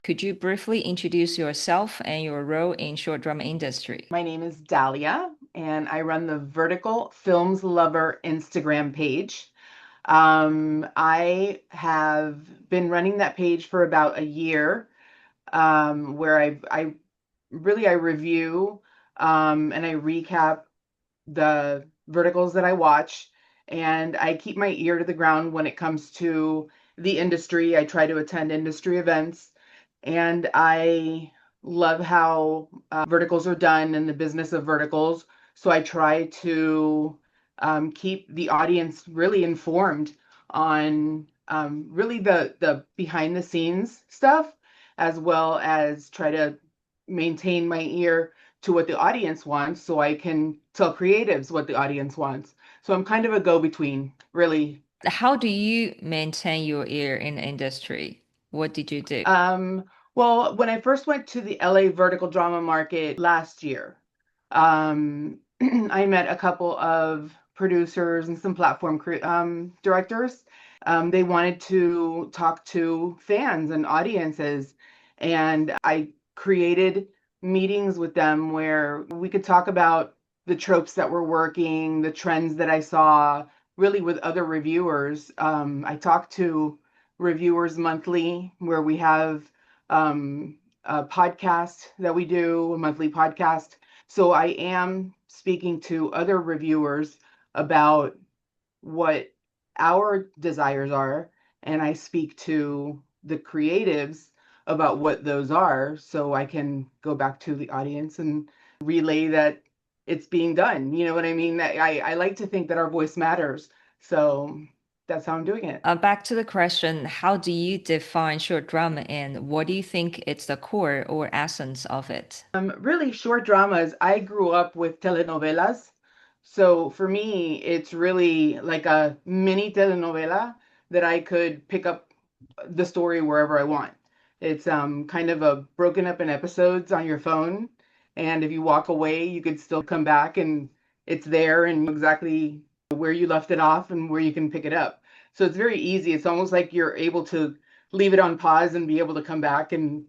Could you briefly introduce yourself and your role in short drama industry? My name is Dahlia, and I run the Vertical Films Lover Instagram page. I have been running that page for about a year, where I review and I recap the verticals that I watch, and I keep my ear to the ground when it comes to the industry. I try to attend industry events, and I love how verticals are done and the business of verticals. So I try to keep the audience really informed on really the behind the scenes stuff, as well as try to maintain my ear to what the audience wants so I can tell creatives what the audience wants. So I'm kind of a go-between, really. How do you maintain your ear in the industry? What did you do? Um, well, when I first went to the LA vertical drama market last year, I met a couple of producers and some directors. They wanted to talk to fans and audiences, and I created meetings with them where we could talk about the tropes that were working, the trends that I saw, really with other reviewers. I talked to reviewers monthly where we have a podcast that we do, a monthly podcast. So I am speaking to other reviewers about what our desires are, and I speak to the creatives about what those are so I can go back to the audience and relay that it's being done. You know what I mean? I like to think that our voice matters. So that's how I'm doing it. Back to the question, how do you define short drama and what do you think it's the core or essence of it? Really short dramas. I grew up with telenovelas. So for me, it's really like a mini telenovela that I could pick up the story wherever I want. It's kind of a broken up in episodes on your phone. And if you walk away, you could still come back and it's there and exactly where you left it off and where you can pick it up. So it's very easy. It's almost like you're able to leave it on pause and be able to come back and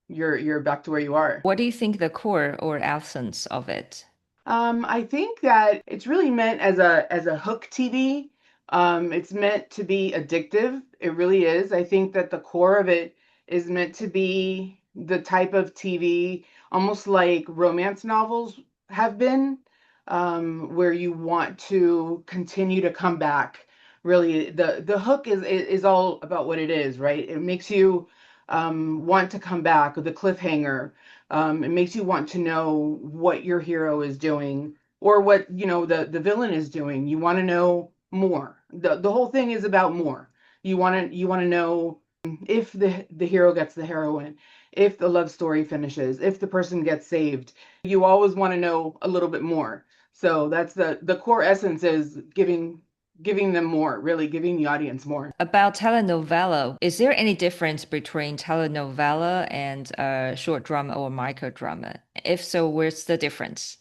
you're back to where you are. What do you think the core or essence of it? I think that it's really meant as a hook TV. It's meant to be addictive. It really is. I think that the core of it is meant to be the type of TV, almost like romance novels have been, where you want to continue to come back. Really, the hook is all about what it is, right? It makes you want to come back. The cliffhanger. It makes you want to know what your hero is doing or what, the villain is doing. You want to know more. The whole thing is about more. You want to know if the hero gets the heroine, if the love story finishes, if the person gets saved. You always want to know a little bit more. So that's the core essence is giving them more, really giving the audience more. About telenovela, is there any difference between telenovela and short drama or micro drama? If so, where's the difference?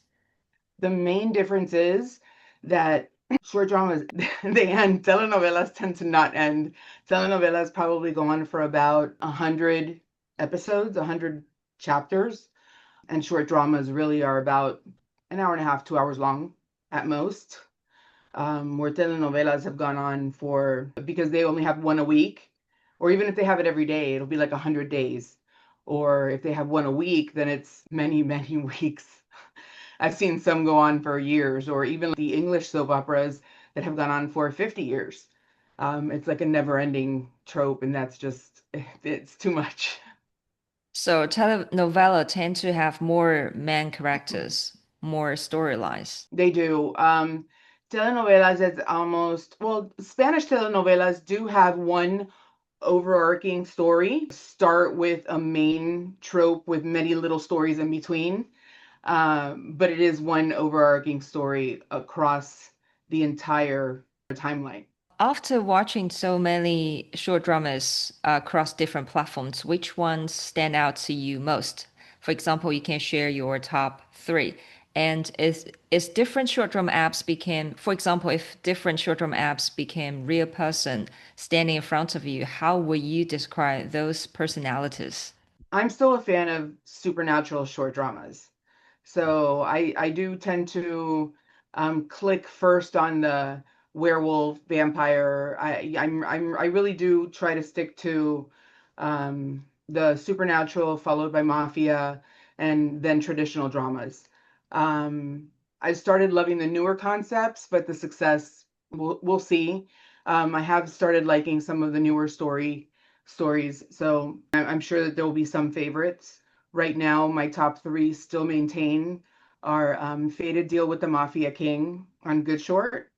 The main difference is that short dramas they end. Telenovelas tend to not end. Telenovelas probably go on for about 100 episodes, 100 chapters, and short dramas really are about an hour and a half, 2 hours long at most. Where telenovelas have gone on for because they only have one a week, or even if they have it every day, it'll be like 100 days. Or if they have one a week, then it's many, many weeks. I've seen some go on for years, or even the English soap operas that have gone on for 50 years. It's like a never-ending trope, and that's just, it's too much. So telenovela tend to have more main characters, more storylines. They do. Telenovelas is almost, well, Spanish telenovelas do have one overarching story, start with a main trope with many little stories in between. But it is one overarching story across the entire timeline. After watching so many short dramas across different platforms, which ones stand out to you most? For example, you can share your top three. And is different short drama apps became, for example, if different short drama apps became real person standing in front of you, how would you describe those personalities? I'm still a fan of supernatural short dramas. So I do tend to click first on the werewolf vampire. I really do try to stick to the supernatural followed by mafia and then traditional dramas. Um, I started loving the newer concepts, but the success we'll see. I have started liking some of the newer stories, so I'm sure that there will be some favorites. Right now, my top three still maintain are Fated Deal with the Mafia King on Good Short,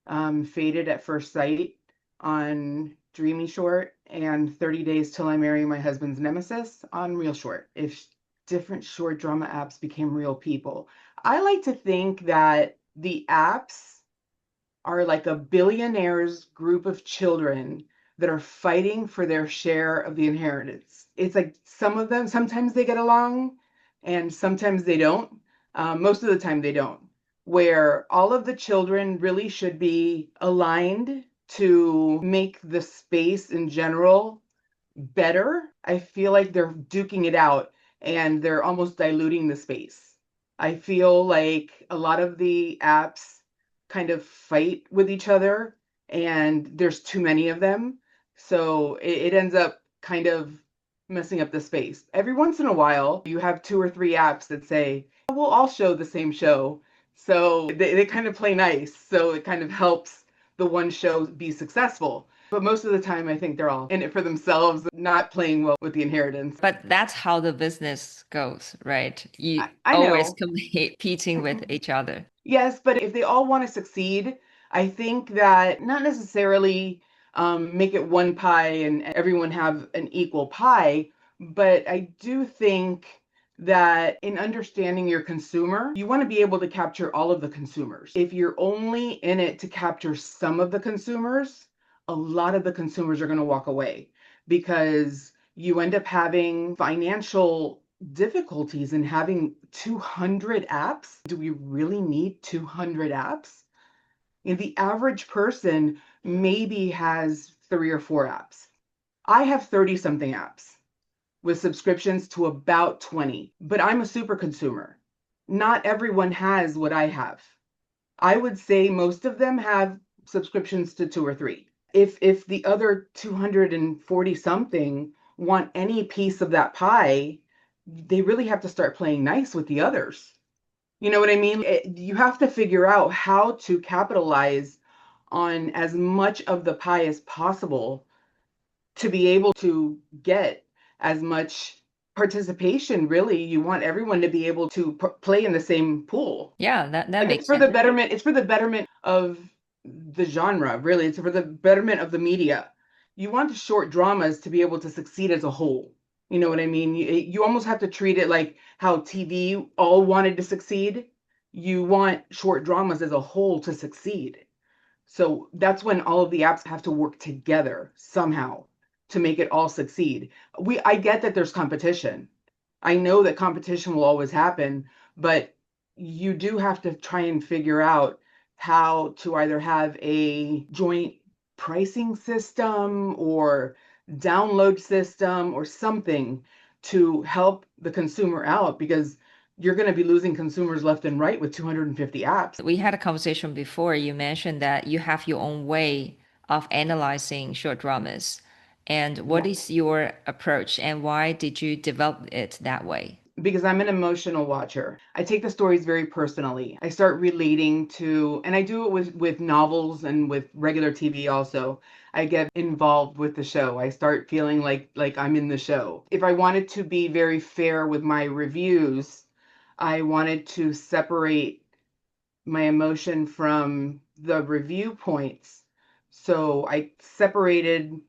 Fated at First Sight on Dreamy Short, and 30 Days Till I Marry My Husband's Nemesis on Real Short. If different short drama apps became real people, I like to think that the apps are like a billionaire's group of children that are fighting for their share of the inheritance. It's like some of them, sometimes they get along and sometimes they don't. Most of the time they don't. Where all of the children really should be aligned to make the space in general better. I feel like they're duking it out and they're almost diluting the space. I feel like a lot of the apps kind of fight with each other and there's too many of them. So it ends up kind of messing up the space. Every once in a while, you have two or three apps that say, "Oh, we'll all show the same show." So they kind of play nice. So it kind of helps the one show be successful. But most of the time, I think they're all in it for themselves, not playing well with the inheritance. But that's how the business goes, right? You I always know. competing with each other. Yes, but if they all want to succeed, I think that not necessarily make it one pie and everyone have an equal pie, but I do think that in understanding your consumer, you want to be able to capture all of the consumers. If you're only in it to capture some of the consumers, a lot of the consumers are going to walk away because you end up having financial difficulties in having 200 apps. Do we really need 200 apps? And the average person maybe has three or four apps. I have 30 something apps with subscriptions to about 20, but I'm a super consumer. Not everyone has what I have. I would say most of them have subscriptions to two or three. If the other 240 something want any piece of that pie, they really have to start playing nice with the others. You know what I mean? You have to figure out how to capitalize on as much of the pie as possible to be able to get as much participation. Really, you want everyone to be able to play in the same pool. Yeah, that Like it's makes for the sense. betterment, it's for the betterment of the genre, really. It's for the betterment of the media. You want the short dramas to be able to succeed as a whole. You know what I mean? You almost have to treat it like how TV all wanted to succeed. You want short dramas as a whole to succeed. So that's when all of the apps have to work together somehow to make it all succeed. I get that there's competition. I know that competition will always happen, but you do have to try and figure out how to either have a joint pricing system or download system or something to help the consumer out because you're going to be losing consumers left and right with 250 apps. We had a conversation before. You mentioned that you have your own way of analyzing short dramas. And what Yeah. is your approach and why did you develop it that way? Because I'm an emotional watcher. I take the stories very personally. I start relating to, and I do it with novels and with regular TV also. I get involved with the show. I start feeling like I'm in the show. If I wanted to be very fair with my reviews, I wanted to separate my emotion from the review points. So I separated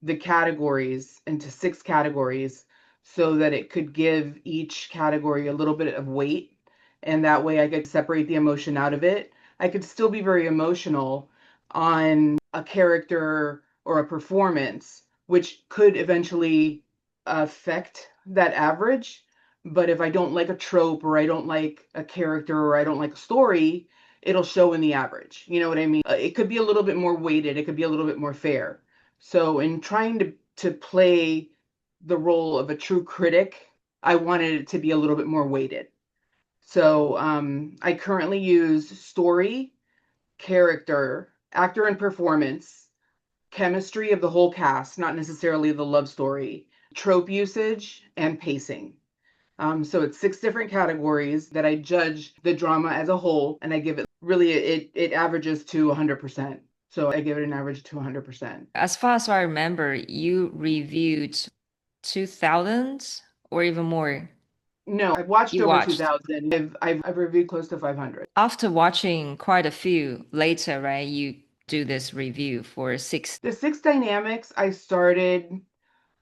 the categories into six categories so that it could give each category a little bit of weight. And that way I could separate the emotion out of it. I could still be very emotional on a character or a performance, which could eventually affect that average. But if I don't like a trope or I don't like a character or I don't like a story, it'll show in the average. You know what I mean? It could be a little bit more weighted, it could be a little bit more fair. So in trying to play the role of a true critic, I wanted it to be a little bit more weighted. So I currently use story, character, actor and performance, chemistry of the whole cast, not necessarily the love story, trope usage, and pacing. So it's six different categories that I judge the drama as a whole, and I give it really it averages to 100%. So I give it an average to 100%. As far as I remember, you reviewed 2000 or even more. No, I've watched You over watched. 2,000. I've reviewed close to 500. After watching quite a few later, right? You do this review for six. The six dynamics I started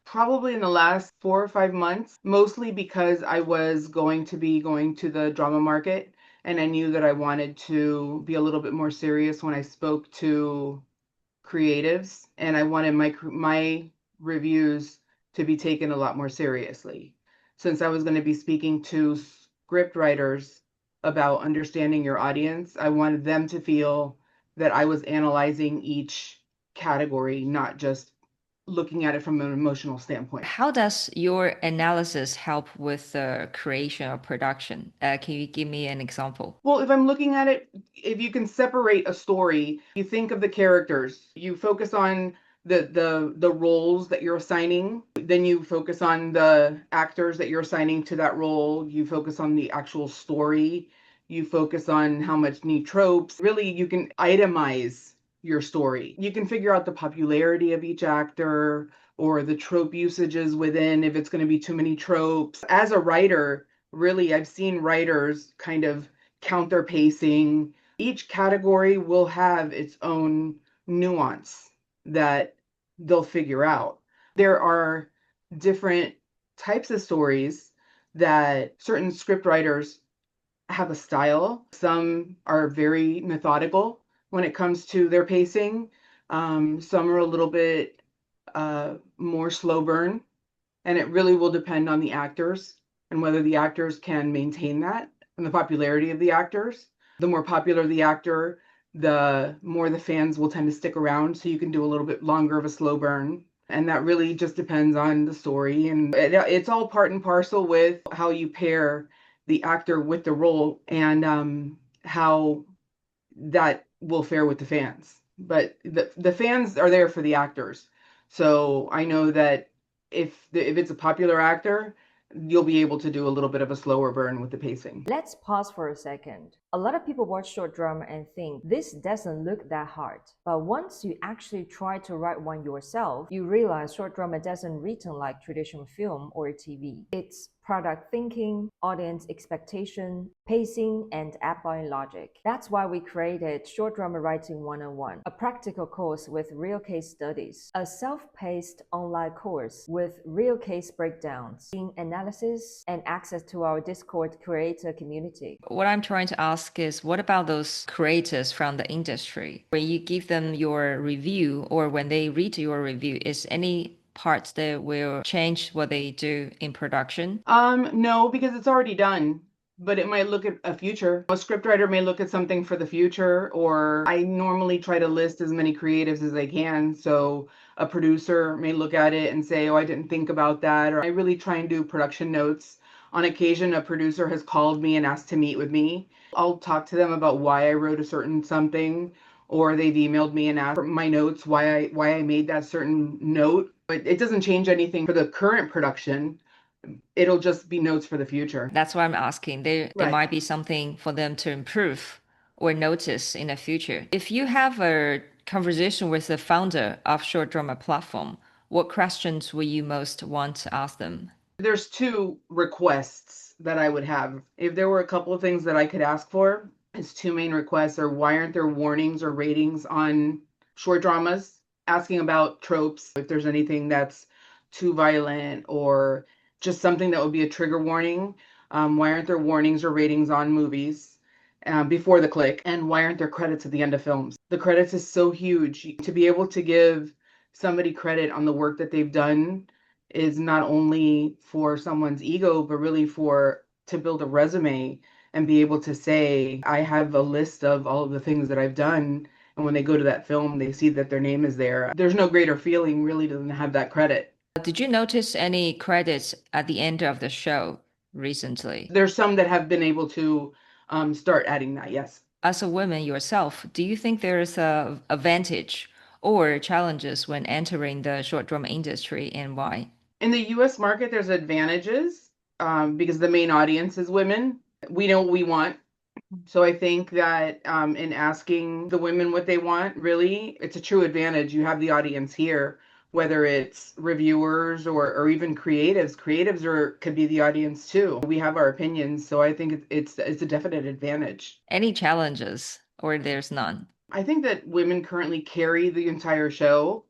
probably in the last 4 or 5 months, mostly because I was going to be going to the drama market and I knew that I wanted to be a little bit more serious when I spoke to creatives, and I wanted my reviews to be taken a lot more seriously. Since I was going to be speaking to script writers about understanding your audience, I wanted them to feel that I was analyzing each category, not just looking at it from an emotional standpoint. How does your analysis help with the creation or production? Can you give me an example? Well, if I'm looking at it, if you can separate a story, you think of the characters, you focus on the roles that you're assigning, then you focus on the actors that you're assigning to that role, you focus on the actual story, you focus on how much need tropes. Really, you can itemize your story. You can figure out the popularity of each actor or the trope usages within, if it's going to be too many tropes. As a writer, really, I've seen writers kind of counter pacing. Each category will have its own nuance that they'll figure out. There are different types of stories that certain script writers have a style. Some are very methodical when it comes to their pacing. Some are a little bit more slow burn, and it really will depend on the actors and whether the actors can maintain that and the popularity of the actors. The more popular the actor, the more the fans will tend to stick around, so you can do a little bit longer of a slow burn. And that really just depends on the story. And it's all part and parcel with how you pair the actor with the role, and how that will fare with the fans. But the fans are there for the actors. So I know that if it's a popular actor, you'll be able to do a little bit of a slower burn with the pacing. Let's pause for a second. A lot of people watch short drama and think this doesn't look that hard. But once you actually try to write one yourself, you realize short drama doesn't written like traditional film or TV. It's product thinking, audience expectation, pacing, and app buying logic. That's why we created Short Drama Writing 101, a practical course with real case studies, a self-paced online course with real case breakdowns, analysis, and access to our Discord creator community. What I'm trying to ask is, what about those creators from the industry? When you give them your review or when they read your review, is any parts that will change what they do in production? No, because it's already done. But it might look at a future. A scriptwriter may look at something for the future, or I normally try to list as many creatives as I can. So a producer may look at it and say, oh, I didn't think about that. Or I really try and do production notes. On occasion, a producer has called me and asked to meet with me. I'll talk to them about why I wrote a certain something, or they've emailed me and asked for my notes, why I made that certain note. But it doesn't change anything for the current production. It'll just be notes for the future. That's why I'm asking. There Right. might be something for them to improve or notice in the future. If you have a conversation with the founder of Short Drama Platform, what questions will you most want to ask them? There's two requests that I would have. If there were a couple of things that I could ask for, is two main requests are why aren't there warnings or ratings on short dramas? Asking about tropes, if there's anything that's too violent or just something that would be a trigger warning. Why aren't there warnings or ratings on movies before the click? And why aren't there credits at the end of films? The credits is so huge. To be able to give somebody credit on the work that they've done is not only for someone's ego, but really for to build a resume and be able to say, I have a list of all of the things that I've done. And when they go to that film, they see that their name is there. There's no greater feeling really than to have that credit. Did you notice any credits at the end of the show recently? There's some that have been able to start adding that, yes. As a woman yourself, do you think there is a advantage or challenges when entering the short drama industry and why? In the US market, there's advantages because the main audience is women. We know what we want. So I think that in asking the women what they want, really, it's a true advantage. You have the audience here, whether it's reviewers or even creatives. Creatives could be the audience too. We have our opinions, so I think it's a definite advantage. Any challenges or there's none? I think that women currently carry the entire show,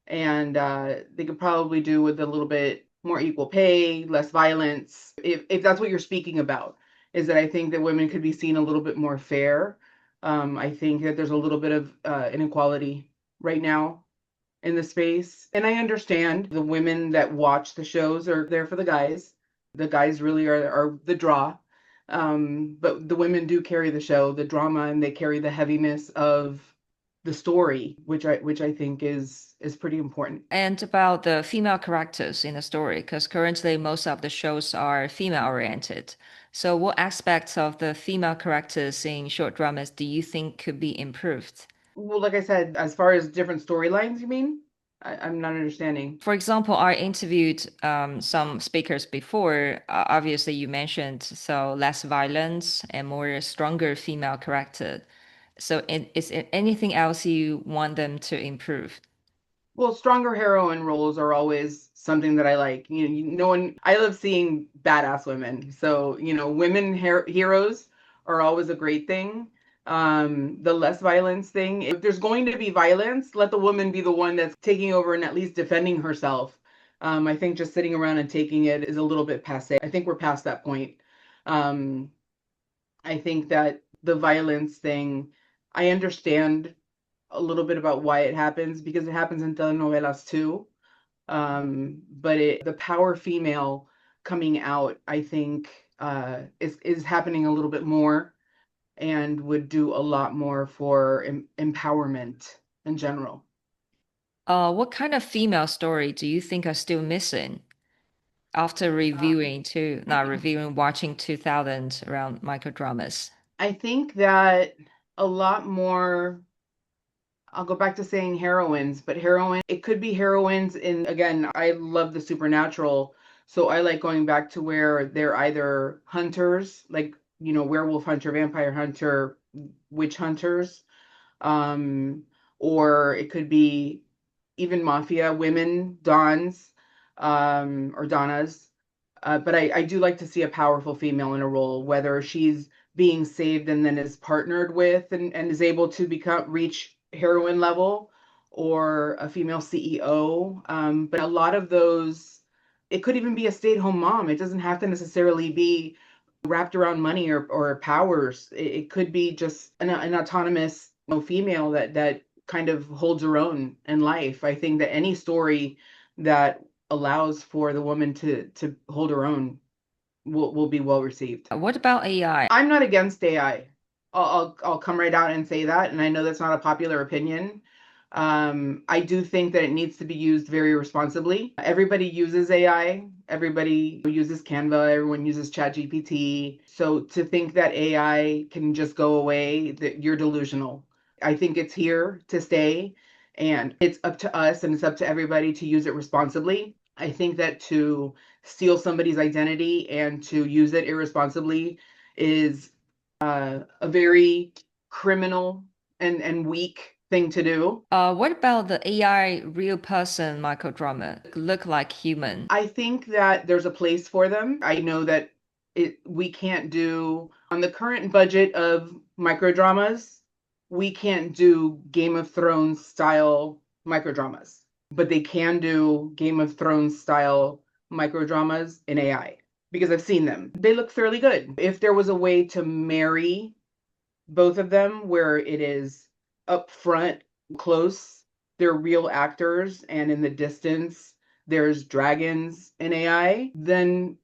and they could probably do with a little bit more equal pay, less violence. If that's what you're speaking about, is that I think that women could be seen a little bit more fair. I think that there's a little bit of inequality right now in the space, and I understand the women that watch the shows are there for the guys. The guys really are the draw. But the women do carry the show, the drama, and they carry the heaviness of the story, which I think is pretty important. And about the female characters in the story, because currently most of the shows are female oriented. So, what aspects of the female characters in short dramas do you think could be improved? Well, like I said, as far as different storylines, you mean? I'm not understanding. For example, I interviewed some speakers before. Obviously, you mentioned so less violence and more stronger female character. So, is it anything else you want them to improve? Well, stronger heroine roles are always something that I like. No one, I love seeing badass women. So, women heroes are always a great thing. The less violence thing, if there's going to be violence, let the woman be the one that's taking over and at least defending herself. I think just sitting around and taking it is a little bit passe. I think we're past that point. Um, I think that the violence thing, I understand a little bit about why it happens because it happens in telenovelas too. But the power female coming out, I think, is happening a little bit more and would do a lot more for empowerment in general. What kind of female story do you think are still missing after not reviewing, watching 2000 around microdramas? I think that a lot more. I'll go back to saying heroines, but it could be heroines in, again, I love the supernatural. So I like going back to where they're either hunters, like, werewolf hunter, vampire hunter, witch hunters, um, or it could be even mafia women, dons, or donnas. But I do like to see a powerful female in a role, whether she's being saved and then is partnered with and is able to reach heroine level, or a female CEO. But a lot of those, it could even be a stay-at-home mom. It doesn't have to necessarily be wrapped around money or powers. It could be just an autonomous, female that kind of holds her own in life. I think that any story that allows for the woman to hold her own will be well received. What about AI? I'm not against AI. I'll come right out and say that, and I know that's not a popular opinion. I do think that it needs to be used very responsibly. Everybody uses AI. Everybody uses Canva. Everyone uses ChatGPT. So to think that AI can just go away, that you're delusional. I think it's here to stay, and it's up to us and it's up to everybody to use it responsibly. I think that to steal somebody's identity and to use it irresponsibly is a very criminal and weak thing to do. What about the AI real person microdrama? Look like human. I think that there's a place for them. I know that we can't do on the current budget of microdramas, we can't do Game of Thrones style microdramas, but they can do Game of Thrones style microdramas in AI because I've seen them. They look fairly good. If there was a way to marry both of them where it is up front, close, they're real actors, and in the distance, there's dragons in AI, then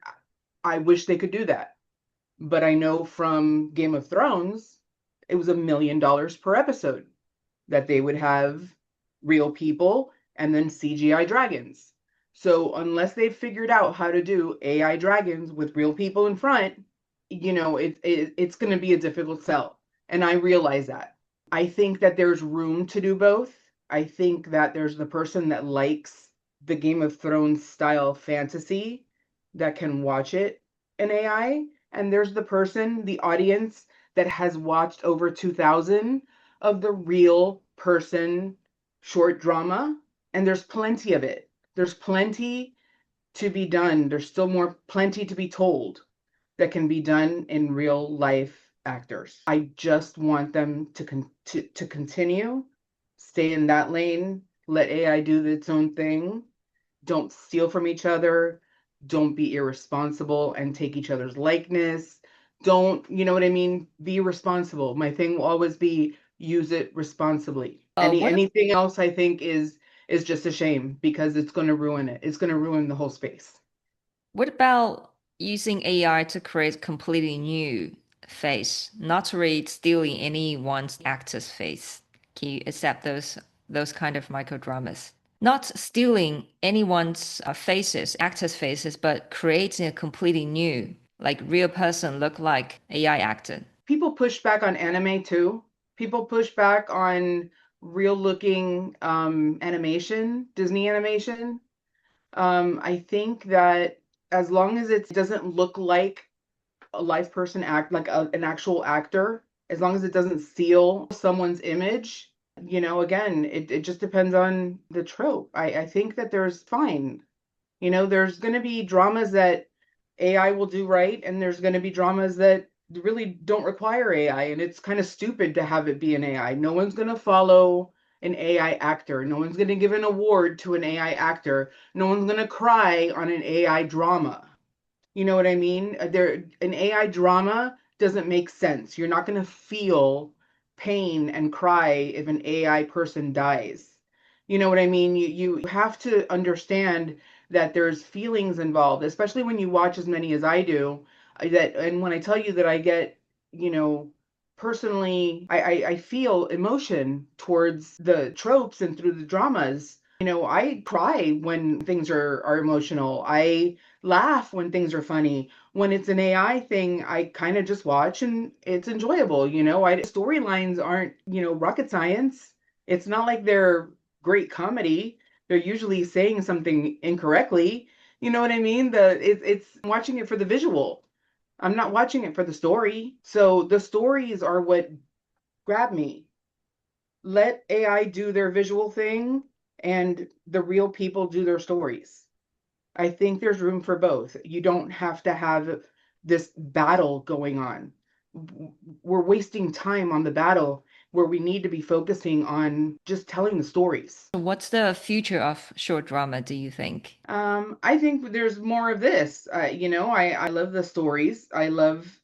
I wish they could do that. But I know from Game of Thrones, it was $1 million per episode that they would have real people and then CGI dragons. So unless they've figured out how to do AI dragons with real people in front, it's going to be a difficult sell. And I realize that. I think that there's room to do both. I think that there's the person that likes the Game of Thrones style fantasy that can watch it in AI. And there's the person, the audience that has watched over 2000 of the real person short drama. And there's plenty of it. There's plenty to be done. There's still plenty to be told that can be done in real life actors. I just want them to continue, stay in that lane, let AI do its own thing. Don't steal from each other. Don't be irresponsible and take each other's likeness. Don't, you know what I mean? Be responsible. My thing will always be use it responsibly. What Anything else I think is just a shame because it's going to ruin it. It's going to ruin the whole space. what about using AI to create completely new face, not really stealing anyone's actor's face? Can you accept those kind of micro dramas? Not stealing anyone's faces, actors' faces, but creating a completely new, like real person look like AI actor. People push back on anime too. People push back on real looking animation, Disney animation. I think that as long as it doesn't look like a live person act like an actual actor, as long as it doesn't steal someone's image, again, it just depends on the trope. I think that there's fine. There's going to be dramas that AI will do right, and there's going to be dramas that really don't require AI, and it's kind of stupid to have it be an AI. No one's going to follow an AI actor. No one's going to give an award to an AI actor. No one's going to cry on an AI drama. You know what I mean? An AI drama doesn't make sense. You're not going to feel pain and cry if an AI person dies. You know what I mean? You have to understand that there's feelings involved, especially when you watch as many as I do. And when I tell you that I get, you know, personally, I feel emotion towards the tropes and through the dramas. I cry when things are emotional. I laugh when things are funny. When it's an AI thing, I kind of just watch and it's enjoyable. Storylines aren't, rocket science. It's not like they're great comedy. They're usually saying something incorrectly. You know what I mean? It's watching it for the visual. I'm not watching it for the story. So the stories are what grab me. Let AI do their visual thing and the real people do their stories. I think there's room for both. You don't have to have this battle going on. We're wasting time on the battle where we need to be focusing on just telling the stories. What's the future of short drama, do you think? I think there's more of this. I love the stories. I love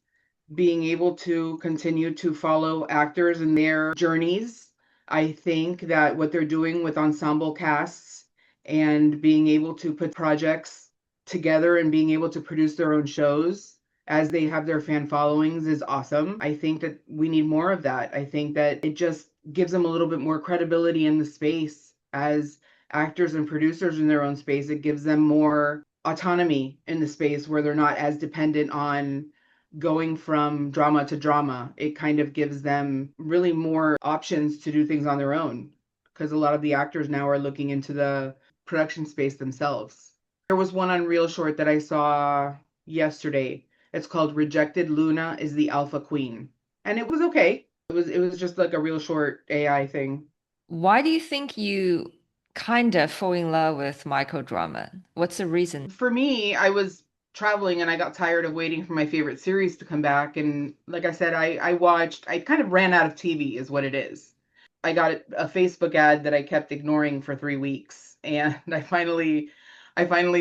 being able to continue to follow actors and their journeys. I think that what they're doing with ensemble casts and being able to put projects together and being able to produce their own shows as they have their fan followings is awesome. I think that we need more of that. I think that it just gives them a little bit more credibility in the space as actors and producers in their own space. It gives them more autonomy in the space where they're not as dependent on going from drama to drama. It kind of gives them really more options to do things on their own because a lot of the actors now are looking into the production space themselves. There was one on Real Short that I saw yesterday. It's called Rejected Luna is the Alpha Queen. And it was okay. It was just like a Real Short AI thing. Why do you think you kind of fall in love with microdrama? What's the reason? For me, I was traveling and I got tired of waiting for my favorite series to come back. And like I said, I kind of ran out of TV, is what it is. I got a Facebook ad that I kept ignoring for 3 weeks. And I finally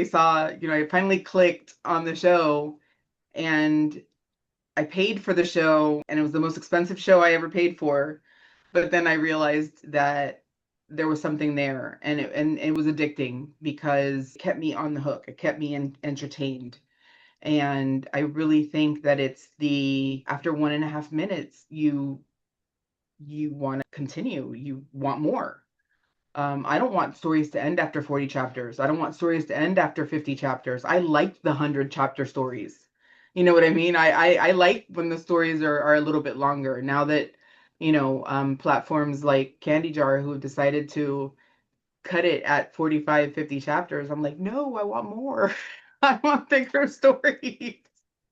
saw, I finally clicked on the show and I paid for the show and it was the most expensive show I ever paid for. But then I realized that there was something there and it was addicting because it kept me on the hook. It kept me entertained. And I really think that it's the after 1.5 minutes, you want to continue. You want more. I don't want stories to end after 40 chapters. I don't want stories to end after 50 chapters. I like the 100 chapter stories. You know what I mean? I like when the stories are a little bit longer. Now that, platforms like Candy Jar who have decided to cut it at 45, 50 chapters, I'm like, no, I want more. I want bigger stories.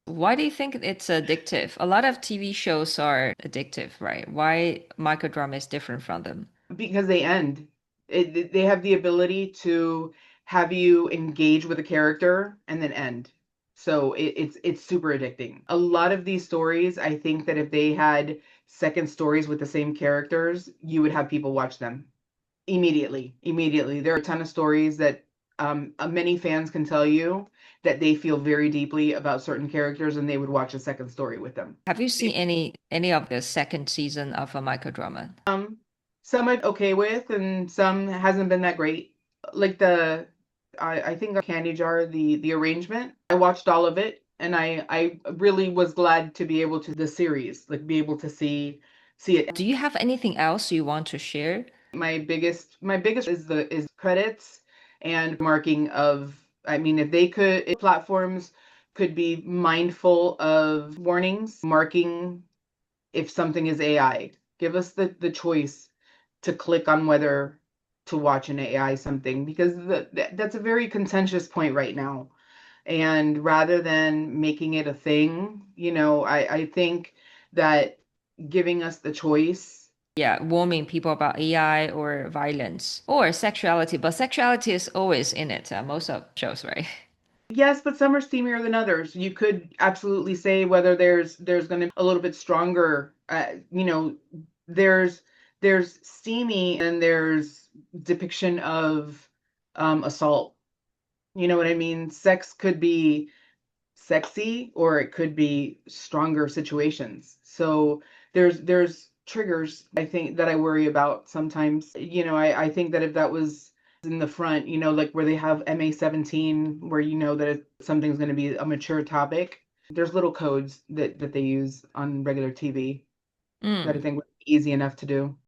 Why do you think it's addictive? A lot of TV shows are addictive, right? Why microdrama is different from them? Because they end. They have the ability to have you engage with a character and then end. So it's super addicting. A lot of these stories, I think that if they had second stories with the same characters, you would have people watch them immediately. Immediately. There are a ton of stories that many fans can tell you that they feel very deeply about certain characters and they would watch a second story with them. Have you seen any of the second season of a microdrama? Some I'm okay with, and some hasn't been that great. Like I think Candy Jar, the arrangement, I watched all of it, and I really was glad to be able to the series, like be able to see it. Do you have anything else you want to share? My biggest is credits and marking of. I mean, if platforms could be mindful of warnings, marking if something is AI. Give us the choice to click on whether to watch an AI something because that's a very contentious point right now. And rather than making it a thing, I think that giving us the choice. Yeah, warning people about AI or violence or sexuality, but sexuality is always in it, most of shows, right? Yes, but some are steamier than others. You could absolutely say whether there's going to be a little bit stronger. There's steamy and there's depiction of assault. You know what I mean? Sex could be sexy or it could be stronger situations. So there's triggers I think that I worry about sometimes. I think that if that was in the front, like where they have MA-17, where that something's going to be a mature topic, there's little codes that they use on regular TV that I Mm. think would be easy enough to do.